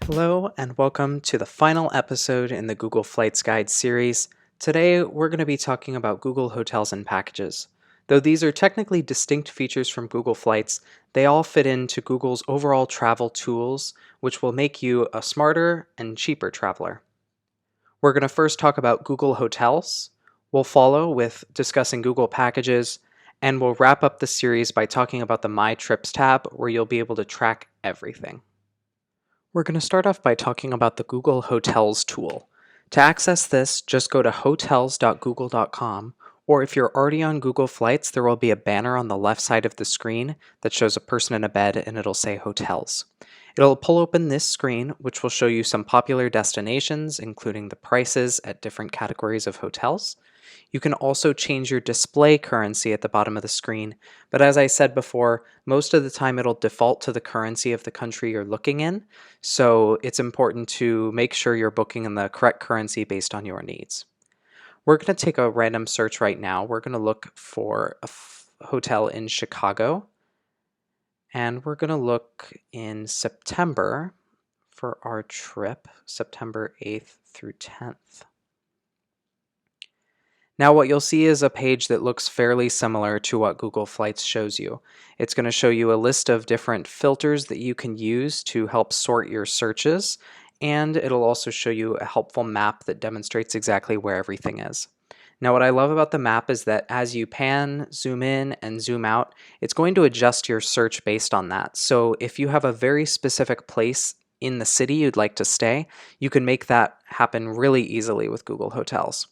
Hello, and welcome to the final episode in the Google Flights Guide series. Today, we're going to be talking about Google Hotels and Packages. Though these are technically distinct features from Google Flights, they all fit into Google's overall travel tools, which will make you a smarter and cheaper traveler. We're going to first talk about Google Hotels. We'll follow with discussing Google Packages, and we'll wrap up the series by talking about the My Trips tab, where you'll be able to track everything. We're going to start off by talking about the Google Hotels tool. To access this, just go to hotels.google.com, or if you're already on Google Flights, there will be a banner on the left side of the screen that shows a person in a bed and it'll say Hotels. It'll pull open this screen, which will show you some popular destinations, including the prices at different categories of hotels. You can also change your display currency at the bottom of the screen, but as I said before, most of the time it'll default to the currency of the country you're looking in, so it's important to make sure you're booking in the correct currency based on your needs. We're going to take a random search right now. We're going to look for a hotel in Chicago, and we're going to look in September for our trip, September 8th through 10th. Now what you'll see is a page that looks fairly similar to what Google Flights shows you. It's going to show you a list of different filters that you can use to help sort your searches, and it'll also show you a helpful map that demonstrates exactly where everything is. Now what I love about the map is that as you pan, zoom in, and zoom out, it's going to adjust your search based on that. So if you have a very specific place in the city you'd like to stay, you can make that happen really easily with Google Hotels.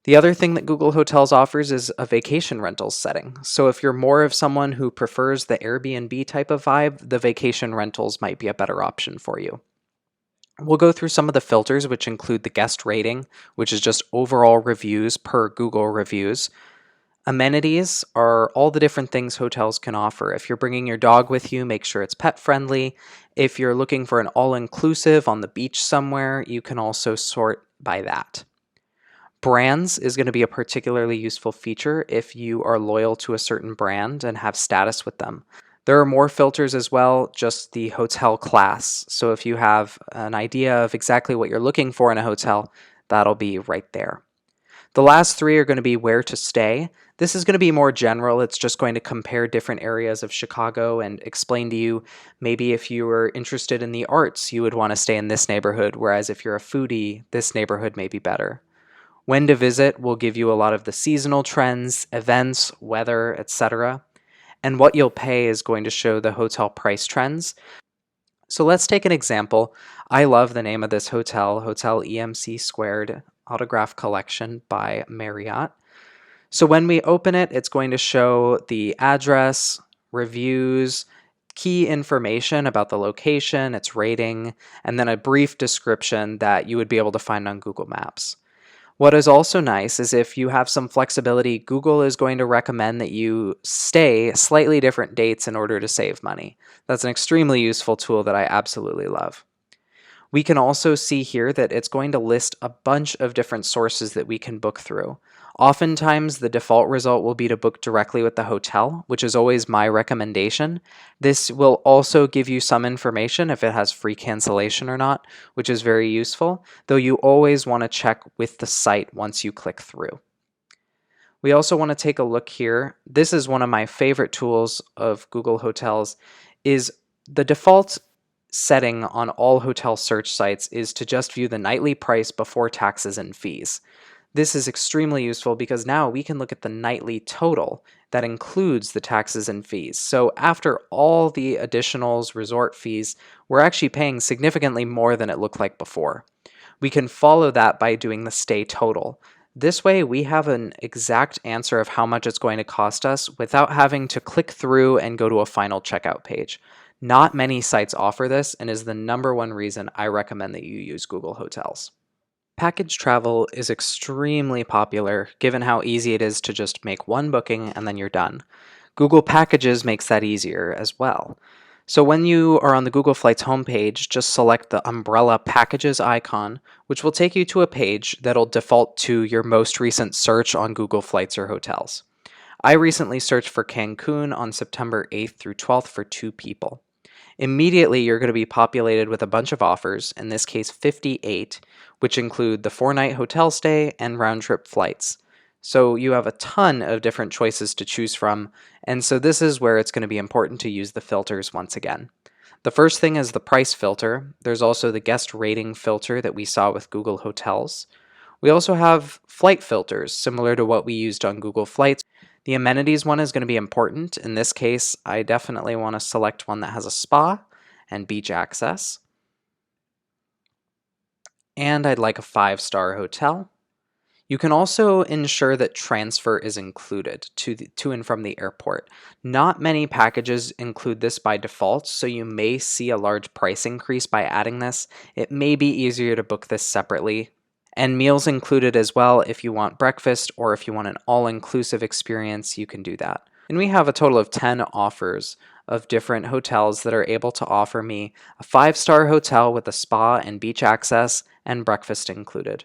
The other thing that Google Hotels offers is a vacation rentals setting. So if you're more of someone who prefers the Airbnb type of vibe, the vacation rentals might be a better option for you. We'll go through some of the filters, which include the guest rating, which is just overall reviews per Google reviews. Amenities are all the different things hotels can offer. If you're bringing your dog with you, make sure it's pet friendly. If you're looking for an all-inclusive on the beach somewhere, you can also sort by that. Brands is going to be a particularly useful feature if you are loyal to a certain brand and have status with them. There are more filters as well, just the hotel class. So if you have an idea of exactly what you're looking for in a hotel, that'll be right there. The last three are going to be where to stay. This is going to be more general. It's just going to compare different areas of Chicago and explain to you maybe if you were interested in the arts, you would want to stay in this neighborhood, whereas if you're a foodie, this neighborhood may be better. When to visit will give you a lot of the seasonal trends, events, weather, etc. And what you'll pay is going to show the hotel price trends. So let's take an example. I love the name of this hotel, Hotel EMC Squared Autograph Collection by Marriott. So when we open it, it's going to show the address, reviews, key information about the location, its rating, and then a brief description that you would be able to find on Google Maps. What is also nice is if you have some flexibility, Google is going to recommend that you stay slightly different dates in order to save money. That's an extremely useful tool that I absolutely love. We can also see here that it's going to list a bunch of different sources that we can book through. Oftentimes, the default result will be to book directly with the hotel, which is always my recommendation. This will also give you some information if it has free cancellation or not, which is very useful, though you always want to check with the site once you click through. We also want to take a look here. This is one of my favorite tools of Google Hotels, is the default setting on all hotel search sites is to just view the nightly price before taxes and fees. This is extremely useful because now we can look at the nightly total that includes the taxes and fees. So after all the additionals, resort fees, we're actually paying significantly more than it looked like before. We can follow that by doing the stay total. This way we have an exact answer of how much it's going to cost us without having to click through and go to a final checkout page. Not many sites offer this and is the #1 reason I recommend that you use Google Hotels. Package travel is extremely popular given how easy it is to just make one booking and then you're done. Google Packages makes that easier as well. So when you are on the Google Flights homepage, just select the umbrella packages icon, which will take you to a page that'll default to your most recent search on Google Flights or hotels. I recently searched for Cancun on September 8th through 12th for 2 people. Immediately, you're going to be populated with a bunch of offers, in this case 58, which include the 4-night hotel stay and round-trip flights. So you have a ton of different choices to choose from, and so this is where it's going to be important to use the filters once again. The first thing is the price filter. There's also the guest rating filter that we saw with Google Hotels. We also have flight filters, similar to what we used on Google Flights. The amenities one is going to be important. In this case, I definitely want to select one that has a spa and beach access. And I'd like a 5-star hotel. You can also ensure that transfer is included to and from the airport. Not many packages include this by default, so you may see a large price increase by adding this. It may be easier to book this separately. And meals included as well. If you want breakfast or if you want an all-inclusive experience, you can do that. And we have a total of 10 offers of different hotels that are able to offer me a 5-star hotel with a spa and beach access and breakfast included.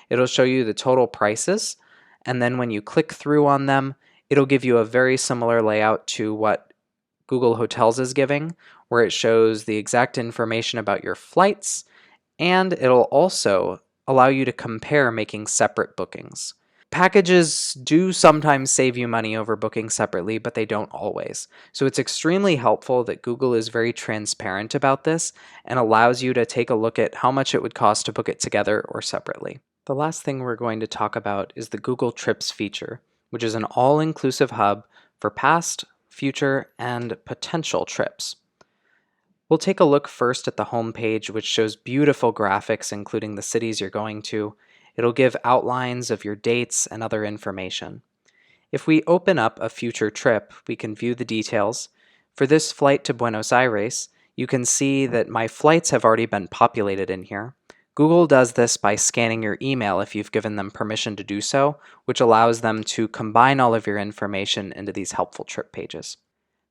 It'll show you the total prices, and then when you click through on them, it'll give you a very similar layout to what Google Hotels is giving, where it shows the exact information about your flights, and it'll also allow you to compare making separate bookings. Packages do sometimes save you money over booking separately, but they don't always. So it's extremely helpful that Google is very transparent about this and allows you to take a look at how much it would cost to book it together or separately. The last thing we're going to talk about is the Google Trips feature, which is an all-inclusive hub for past, future, and potential trips. We'll take a look first at the home page, which shows beautiful graphics including the cities you're going to. It'll give outlines of your dates and other information. If we open up a future trip, we can view the details. For this flight to Buenos Aires, you can see that my flights have already been populated in here. Google does this by scanning your email if you've given them permission to do so, which allows them to combine all of your information into these helpful trip pages.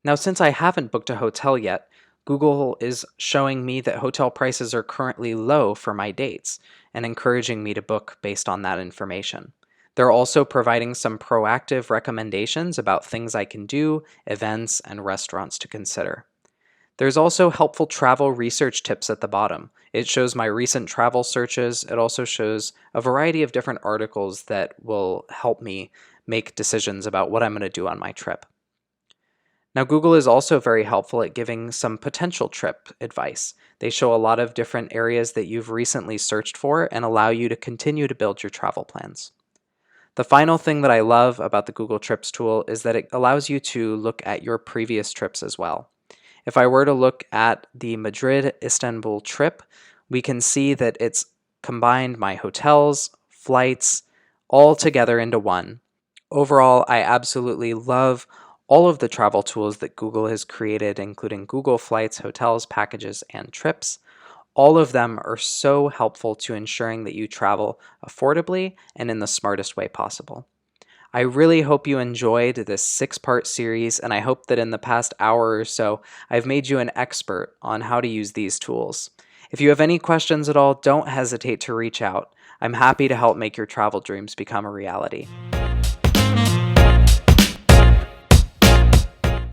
Now, since I haven't booked a hotel yet, Google is showing me that hotel prices are currently low for my dates and encouraging me to book based on that information. They're also providing some proactive recommendations about things I can do, events, and restaurants to consider. There's also helpful travel research tips at the bottom. It shows my recent travel searches. It also shows a variety of different articles that will help me make decisions about what I'm going to do on my trip. Now, Google is also very helpful at giving some potential trip advice. They show a lot of different areas that you've recently searched for and allow you to continue to build your travel plans. The final thing that I love about the Google Trips tool is that it allows you to look at your previous trips as well. If I were to look at the Madrid-Istanbul trip, we can see that it's combined my hotels, flights, all together into one. Overall, I absolutely love all of the travel tools that Google has created, including Google Flights, hotels, packages, and trips. All of them are so helpful to ensuring that you travel affordably and in the smartest way possible. I really hope you enjoyed this 6-part series, and I hope that in the past hour or so, I've made you an expert on how to use these tools. If you have any questions at all, don't hesitate to reach out. I'm happy to help make your travel dreams become a reality.